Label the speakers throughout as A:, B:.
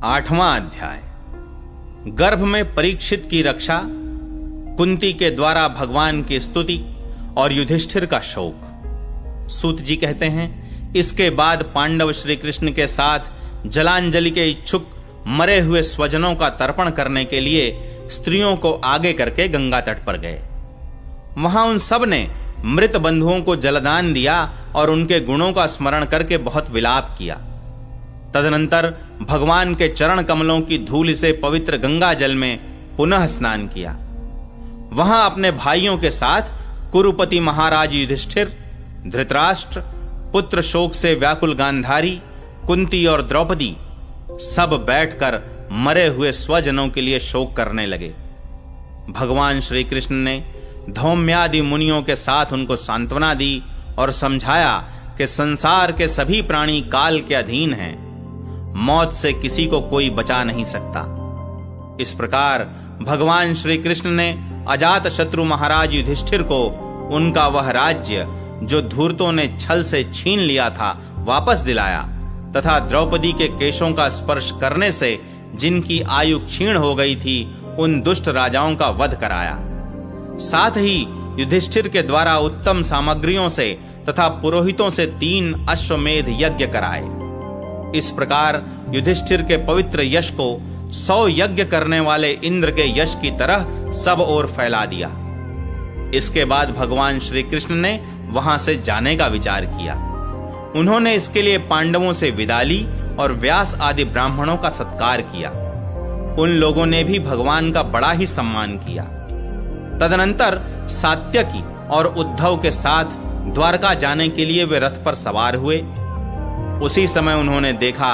A: 8वां अध्याय। गर्भ में परीक्षित की रक्षा, कुंती के द्वारा भगवान की स्तुति और युधिष्ठिर का शोक। सूत जी कहते हैं, इसके बाद पांडव श्री कृष्ण के साथ जलांजलि के इच्छुक मरे हुए स्वजनों का तर्पण करने के लिए स्त्रियों को आगे करके गंगा तट पर गए। वहां उन सब ने मृत बंधुओं को जलदान दिया और उनके गुणों का स्मरण करके बहुत विलाप किया। तदनंतर भगवान के चरण कमलों की धूल से पवित्र गंगा जल में पुनः स्नान किया। वहां अपने भाइयों के साथ कुरुपति महाराज युधिष्ठिर, धृतराष्ट्र, पुत्र शोक से व्याकुल गांधारी, कुंती और द्रौपदी सब बैठकर मरे हुए स्वजनों के लिए शोक करने लगे। भगवान श्री कृष्ण ने धौम्यादि मुनियों के साथ उनको सांत्वना दी और समझाया कि संसार के सभी प्राणी काल के अधीन हैं, मौत से किसी को कोई बचा नहीं सकता। इस प्रकार भगवान श्री कृष्ण ने अजात शत्रु महाराज युधिष्ठिर को उनका वह राज्य जो धूर्तों ने छल से छीन लिया था वापस दिलाया तथा द्रौपदी के केशों का स्पर्श करने से जिनकी आयु क्षीण हो गई थी उन दुष्ट राजाओं का वध कराया। साथ ही युधिष्ठिर के द्वारा उत्तम सामग्रियों से तथा पुरोहितों से 3 अश्वमेध यज्ञ कराए। इस प्रकार युधिष्ठिर के पवित्र यश को 100 यज्ञ करने वाले इंद्र के यश की तरह सब ओर फैला दिया। इसके बाद भगवान श्री कृष्ण ने वहां से जाने का विचार किया। उन्होंने इसके लिए पांडवों से विदा ली और व्यास आदि ब्राह्मणों का सत्कार किया। उन लोगों ने भी भगवान का बड़ा ही सम्मान किया। तदनंतर सात्यकी और उद्धव के साथ द्वारका जाने के लिए वे रथ पर सवार हुए। उसी समय उन्होंने देखा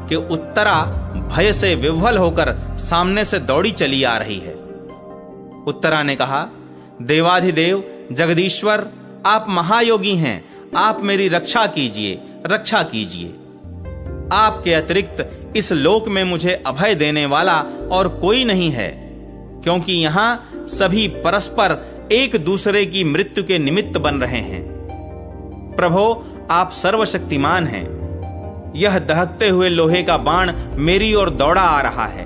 A: कि उत्तरा भय से विह्वल होकर सामने से दौड़ी चली आ रही है। उत्तरा ने कहा, देवाधिदेव जगदीश्वर, आप महायोगी हैं, आप मेरी रक्षा कीजिए, रक्षा कीजिए। आपके अतिरिक्त इस लोक में मुझे अभय देने वाला और कोई नहीं है, क्योंकि यहां सभी परस्पर एक दूसरे की मृत्यु के निमित्त बन रहे हैं। प्रभो, आप सर्वशक्तिमान हैं। यह दहकते हुए लोहे का बाण मेरी ओर दौड़ा आ रहा है।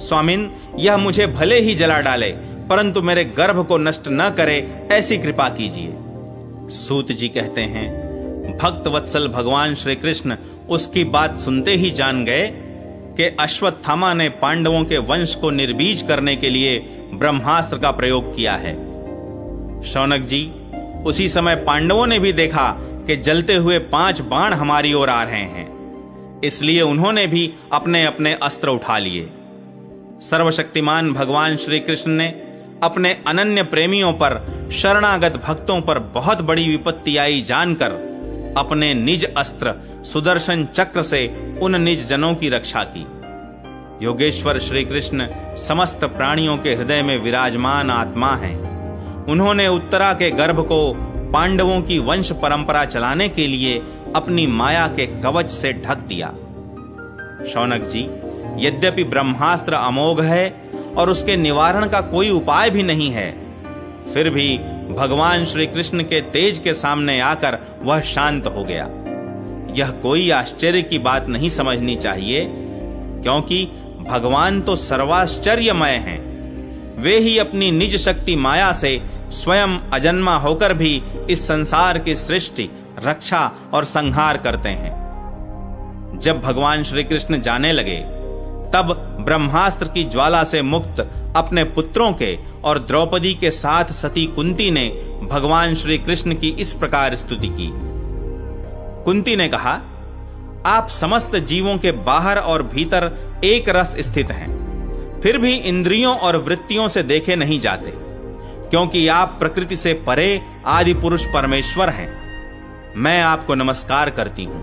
A: स्वामिन, यह मुझे भले ही जला डाले, परंतु मेरे गर्भ को नष्ट न करे, ऐसी कृपा कीजिए। सूत जी कहते हैं, भक्त वत्सल भगवान श्री कृष्ण उसकी बात सुनते ही जान गए कि अश्वत्थामा ने पांडवों के वंश को निर्बीज करने के लिए ब्रह्मास्त्र का प्रयोग किया है। शौनक जी, उसी समय पांडवों ने भी देखा कि जलते हुए 5 बाण हमारी ओर आ रहे हैं, इसलिए उन्होंने भी अपने अपने अस्त्र उठा लिए। सर्वशक्तिमान भगवान श्री कृष्ण ने अपने अनन्य प्रेमियों पर, शरणागत भक्तों पर बहुत बड़ी विपत्ति आई जानकर अपने निज अस्त्र सुदर्शन चक्र से उन निज जनों की रक्षा की। योगेश्वर श्री कृष्ण समस्त प्राणियों के हृदय में विराजमान आत्मा हैं। उन्होंने उत्तरा के गर्भ को पांडवों की वंश परंपरा चलाने के लिए अपनी माया के कवच से ढक दिया। शौनक जी, यद्यपि ब्रह्मास्त्र अमोघ है और उसके निवारण का कोई उपाय भी नहीं है, फिर भी भगवान श्री कृष्ण के तेज के सामने आकर वह शांत हो गया। यह कोई आश्चर्य की बात नहीं समझनी चाहिए, क्योंकि भगवान तो सर्वाश्चर्यमय हैं। वे ही अपनी निज शक्ति माया से स्वयं अजन्मा होकर भी इस संसार की सृष्टि, रक्षा और संहार करते हैं। जब भगवान श्री कृष्ण जाने लगे, तब ब्रह्मास्त्र की ज्वाला से मुक्त अपने पुत्रों के और द्रौपदी के साथ सती कुंती ने भगवान श्री कृष्ण की इस प्रकार स्तुति की। कुंती ने कहा, आप समस्त जीवों के बाहर और भीतर एक रस स्थित हैं, फिर भी इंद्रियों और वृत्तियों से देखे नहीं जाते, क्योंकि आप प्रकृति से परे आदि पुरुष परमेश्वर हैं। मैं आपको नमस्कार करती हूं।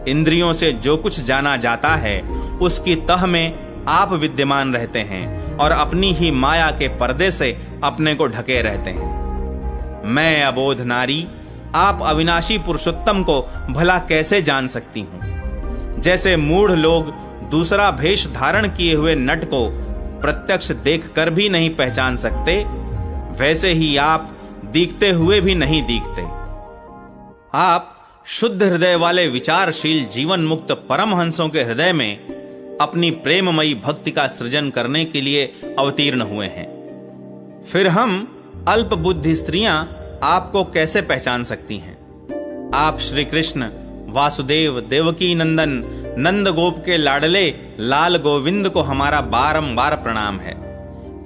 A: इंद्रियों से जो कुछ जाना जाता है उसकी तह में आप विद्यमान रहते हैं और अपनी ही माया के पर्दे से अपने को ढके रहते हैं। मैं अबोध नारी, आप अविनाशी पुरुषोत्तम को भला कैसे जान सकती हूं? जैसे मूढ़ लोग दूसरा भेष धारण किए हुए नट को प्रत्यक्ष देखकर भी नहीं पहचान सकते, वैसे ही आप दिखते हुए भी नहीं दिखते। आप शुद्ध हृदय वाले विचारशील जीवन मुक्त परमहंसों के हृदय में अपनी प्रेममयी भक्ति का सृजन करने के लिए अवतीर्ण हुए हैं। फिर हम अल्प बुद्धि स्त्रियां आपको कैसे पहचान सकती हैं? आप श्री कृष्ण वासुदेव देवकी नंदन नंद गोप के लाडले लाल गोविंद को हमारा बारंबार प्रणाम है,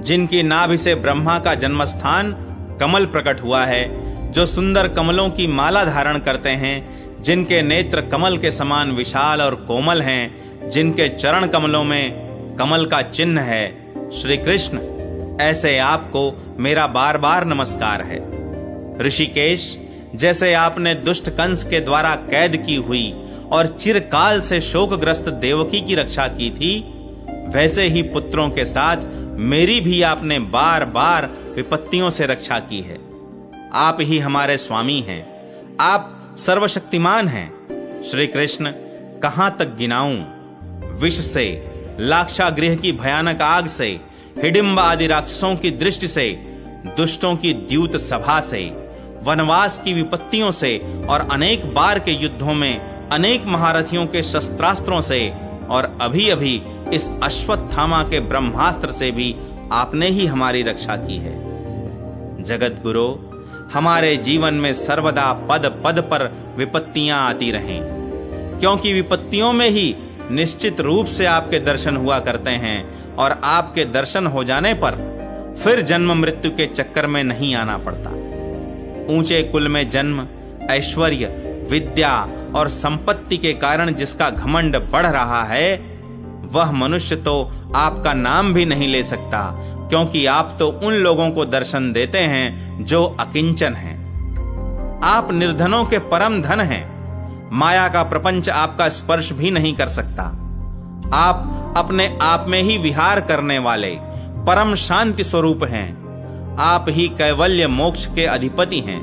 A: जिनकी नाभि से ब्रह्मा का जन्मस्थान कमल प्रकट हुआ है, जो सुंदर कमलों की माला धारण करते हैं, जिनके नेत्र कमल के समान विशाल और कोमल हैं, जिनके चरण कमलों में कमल का चिन्ह है। श्री कृष्ण, ऐसे आपको मेरा बार बार नमस्कार है। ऋषिकेश, जैसे आपने दुष्ट कंस के द्वारा कैद की हुई और चिरकाल से शोकग्रस्त देवकी की रक्षा की थी, वैसे ही पुत्रों के साथ मेरी भी आपने बार बार विपत्तियों से रक्षा की है। आप ही हमारे स्वामी हैं, आप सर्वशक्तिमान हैं। श्री कृष्ण, कहां तक गिनाऊं? विष से, लाक्षागृह की भयानक आग से, हिडिंब आदि राक्षसों की दृष्टि से, दुष्टों की द्यूत सभा से, वनवास की विपत्तियों से और अनेक बार के युद्धों में अनेक महारथियों के शस्त्रास्त्रों से और अभी अभी इस अश्वत्थामा के ब्रह्मास्त्र से भी आपने ही हमारी रक्षा की है। जगत गुरु, हमारे जीवन में सर्वदा पद पद पर विपत्तियां आती रहें, क्योंकि विपत्तियों में ही निश्चित रूप से आपके दर्शन हुआ करते हैं और आपके दर्शन हो जाने पर फिर जन्म मृत्यु के चक्कर में नहीं आना पड़ता। ऊंचे कुल में जन्म, ऐश्वर्य, विद्या और संपत्ति के कारण जिसका घमंड बढ़ रहा है, वह मनुष्य तो आपका नाम भी नहीं ले सकता, क्योंकि आप तो उन लोगों को दर्शन देते हैं जो अकिंचन हैं। आप निर्धनों के परम धन हैं। माया का प्रपंच आपका स्पर्श भी नहीं कर सकता। आप अपने आप में ही विहार करने वाले परम शांति स्वरूप हैं। आप ही कैवल्य मोक्ष के अधिपति हैं।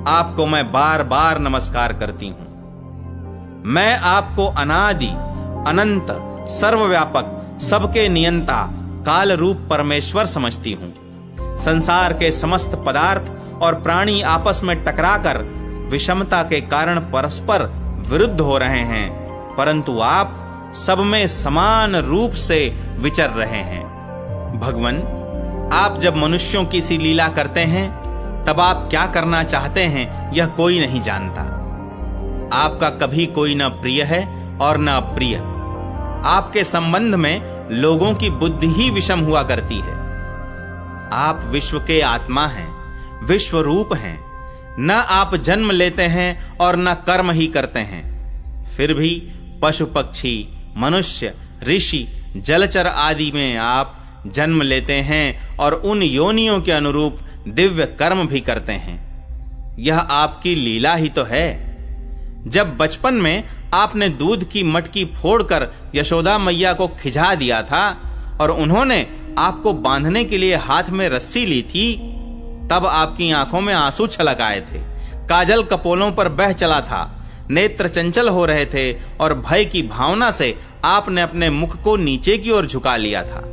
A: आपको मैं बार बार नमस्कार करती हूं। मैं आपको अनादि, अनंत, सर्वव्यापक, सबके नियंता, काल रूप परमेश्वर समझती हूं। संसार के समस्त पदार्थ और प्राणी आपस में टकराकर विषमता के कारण परस्पर विरुद्ध हो रहे हैं, परंतु आप सब में समान रूप से विचर रहे हैं। भगवान, आप जब मनुष्यों की सी लीला करते हैं, तब आप क्या करना चाहते हैं यह कोई नहीं जानता। आपका कभी कोई न प्रिय है और न अप्रिय। आपके संबंध में लोगों की बुद्धि ही विषम हुआ करती है। आप विश्व के आत्मा हैं, विश्व रूप हैं। न आप जन्म लेते हैं और न कर्म ही करते हैं, फिर भी पशु पक्षी, मनुष्य, ऋषि, जलचर आदि में आप जन्म लेते हैं और उन योनियों के अनुरूप दिव्य कर्म भी करते हैं। यह आपकी लीला ही तो है। जब बचपन में आपने दूध की मटकी फोड़कर यशोदा मैया को खिझा दिया था और उन्होंने आपको बांधने के लिए हाथ में रस्सी ली थी, तब आपकी आंखों में आंसू छलक आए थे, काजल कपोलों पर बह चला था, नेत्र चंचल हो रहे थे और भय की भावना से आपने अपने मुख को नीचे की ओर झुका लिया था।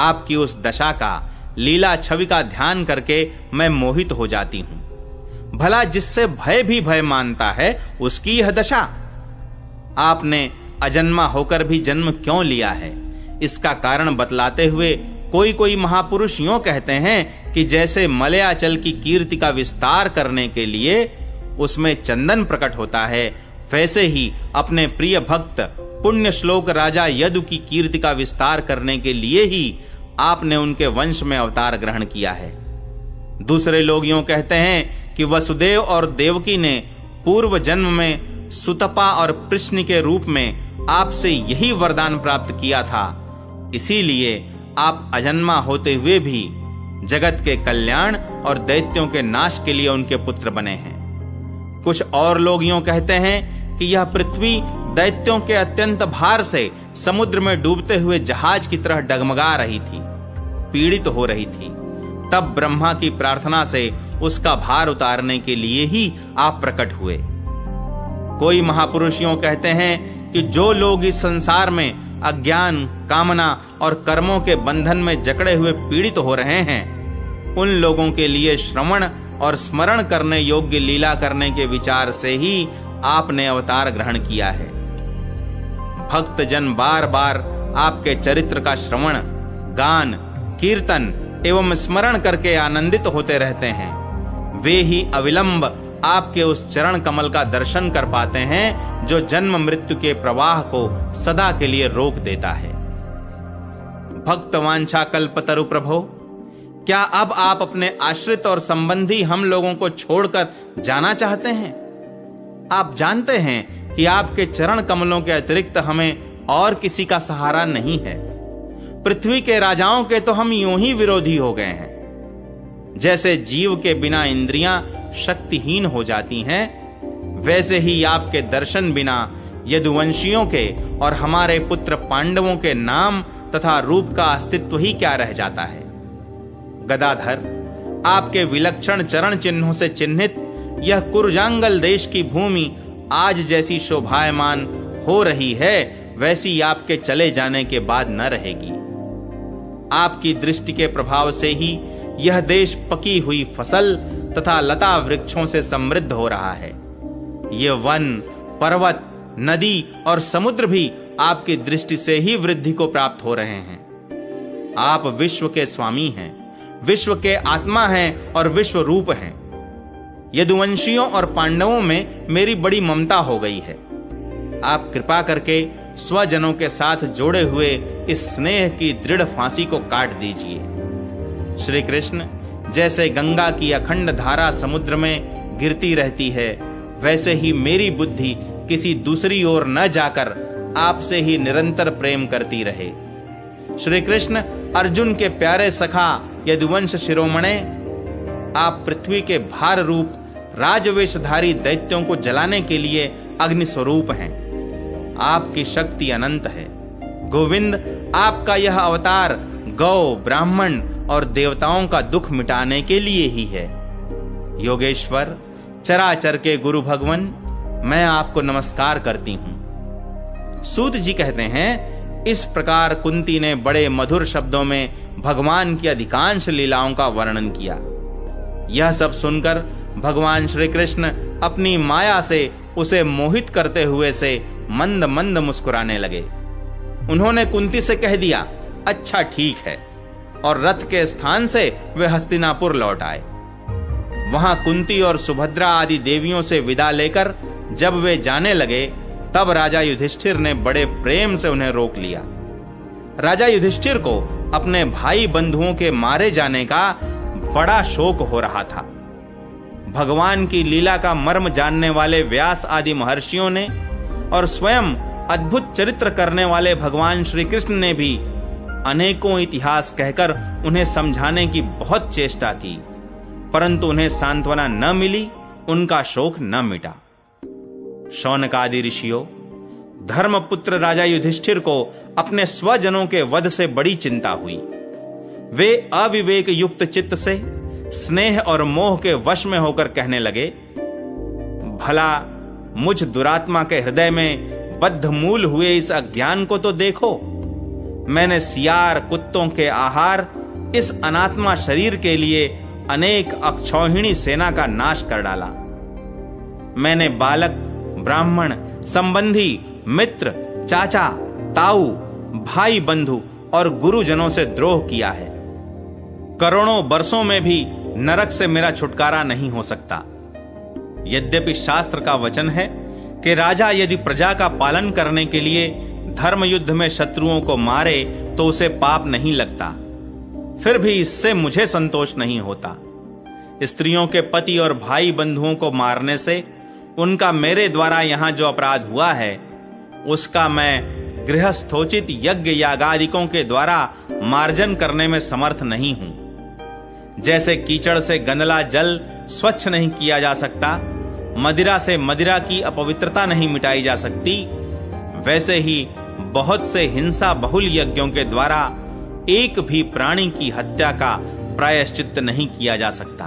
A: आपकी उस दशा का, लीला छवि का ध्यान करके मैं मोहित हो जाती हूं। भला जिससे भय भी भय मानता है, उसकी यह दशा। आपने अजन्मा होकर भी जन्म क्यों लिया है, इसका कारण बतलाते हुए कोई कोई महापुरुष यों कहते हैं कि जैसे मलयाचल की कीर्ति का विस्तार करने के लिए उसमें चंदन प्रकट होता है, वैसे ही अपने प्रिय भक्त पुण्य श्लोक राजा यदु की कीर्ति का विस्तार करने के लिए ही आपने उनके वंश में अवतार ग्रहण किया है। दूसरे लोग यूं कहते हैं कि वसुदेव और देवकी ने पूर्व जन्म में सुतपा और कृष्ण के रूप में आपसे यही वरदान प्राप्त किया था, इसीलिए आप अजन्मा होते हुए भी जगत के कल्याण और दैत्यों के नाश के लिए उनके पुत्र बने हैं। कुछ और लोग यूं कहते हैं कि यह पृथ्वी दैत्यों के अत्यंत भार से समुद्र में डूबते हुए जहाज की तरह डगमगा रही थी, पीड़ित हो रही थी। तब ब्रह्मा की प्रार्थना से उसका भार उतारने के लिए ही आप प्रकट हुए। कोई महापुरुष यूं कहते हैं कि जो लोग इस संसार में अज्ञान, कामना और कर्मों के बंधन में जकड़े हुए पीड़ित हो रहे हैं, उन लोगों के लिए श्रवण और स्मरण करने योग्य लीला करने के विचार से ही आपने अवतार ग्रहण किया है। भक्त जन बार बार आपके चरित्र का श्रवण, गान, कीर्तन एवं स्मरण करके आनंदित होते रहते हैं, वे ही अविलंब आपके उस चरण कमल का दर्शन कर पाते हैं जो जन्म मृत्यु के प्रवाह को सदा के लिए रोक देता है। भक्त वांछा कल्पतरु प्रभो, क्या अब आप अपने आश्रित और संबंधी हम लोगों को छोड़कर जाना चाहते हैं? आप जानते हैं कि आपके चरण कमलों के अतिरिक्त हमें और किसी का सहारा नहीं है। पृथ्वी के राजाओं के तो हम यूं ही विरोधी हो गए हैं। जैसे जीव के बिना इंद्रियां शक्तिहीन हो जाती हैं, वैसे ही आपके दर्शन बिना यदुवंशियों के और हमारे पुत्र पांडवों के नाम तथा रूप का अस्तित्व ही क्या रह जाता है। गदाधर, आपके विलक्षण चरण चिन्हों से चिन्हित यह कुरजांगल देश की भूमि आज जैसी शोभायमान हो रही है, वैसी आपके चले जाने के बाद न रहेगी। आपकी दृष्टि के प्रभाव से ही यह देश पकी हुई फसल तथा लता वृक्षों से समृद्ध हो रहा है। ये वन, पर्वत, नदी और समुद्र भी आपकी दृष्टि से ही वृद्धि को प्राप्त हो रहे हैं। आप विश्व के स्वामी हैं, विश्व के आत्मा हैं और विश्व रूप हैं। यदुवंशियों और पांडवों में मेरी बड़ी ममता हो गई है। आप कृपा करके स्वजनों के साथ जोड़े हुए इस स्नेह की दृढ़ फांसी को काट दीजिए। श्री कृष्ण, जैसे गंगा की अखंड धारा समुद्र में गिरती रहती है, वैसे ही मेरी बुद्धि किसी दूसरी ओर न जाकर आपसे ही निरंतर प्रेम करती रहे। श्री कृष्ण, अर्जुन के प्यारे सखा यदुवंश शिरोमणे, आप पृथ्वी के भार रूप राजवेशधारी दैत्यों को जलाने के लिए अग्नि स्वरूप हैं। आपकी शक्ति अनंत है। गोविंद, आपका यह अवतार गौ, ब्राह्मण और देवताओं का दुख मिटाने के लिए ही है। योगेश्वर, चराचर के गुरु भगवन, मैं आपको नमस्कार करती हूं। सूत जी कहते हैं, इस प्रकार कुंती ने बड़े मधुर शब्दों में भगवान की अधिकांश लीलाओं का वर्णन किया। यह सब सुनकर भगवान श्री कृष्ण अपनी माया से उसे मोहित करते हुए से मंद मंद मुस्कुराने लगे। उन्होंने कुंती से कह दिया, अच्छा ठीक है, और रथ के स्थान से वे हस्तिनापुर लौट आए। वहां कुंती और सुभद्रा आदि देवियों से विदा लेकर जब वे जाने लगे, तब राजा युधिष्ठिर ने बड़े प्रेम से उन्हें रोक लिया। राजा युधिष्ठिर को अपने भाई बंधुओं के मारे जाने का बड़ा शोक हो रहा था। भगवान की लीला का मर्म जानने वाले व्यास आदि महर्षियों ने और स्वयं अद्भुत चरित्र करने वाले भगवान श्री कृष्ण ने भी अनेकों इतिहास कहकर उन्हें समझाने की बहुत चेष्टा की, परंतु उन्हें सांत्वना न मिली, उनका शोक न मिटा। शौनक आदि ऋषियों, धर्मपुत्र राजा युधिष्ठिर को अपने स्वजनों के वध से बड़ी चिंता हुई। वे अविवेक युक्त चित्त से स्नेह और मोह के वश में होकर कहने लगे, भला मुझ दुरात्मा के हृदय में बद्ध मूल हुए इस अज्ञान को तो देखो। मैंने सियार, कुत्तों के आहार, इस अनात्मा शरीर के लिए अनेक अक्षौहिणी सेना का नाश कर डाला। मैंने बालक, ब्राह्मण, संबंधी, मित्र, चाचा, ताऊ, भाई बंधु और गुरुजनों से द्रोह किया है। करोड़ों बरसों में भी नरक से मेरा छुटकारा नहीं हो सकता। यद्यपि शास्त्र का वचन है कि राजा यदि प्रजा का पालन करने के लिए धर्म युद्ध में शत्रुओं को मारे तो उसे पाप नहीं लगता, फिर भी इससे मुझे संतोष नहीं होता। स्त्रियों के पति और भाई बंधुओं को मारने से उनका मेरे द्वारा यहां जो अपराध हुआ है, उसका मैं गृहस्थोचित यज्ञ यागादिकों के द्वारा मार्जन करने में समर्थ नहीं हूं। जैसे कीचड़ से गंदला जल स्वच्छ नहीं किया जा सकता, मदिरा से मदिरा की अपवित्रता नहीं मिटाई जा सकती, वैसे ही बहुत से हिंसा बहुल यज्ञों के द्वारा एक भी प्राणी की हत्या का प्रायश्चित्त नहीं किया जा सकता।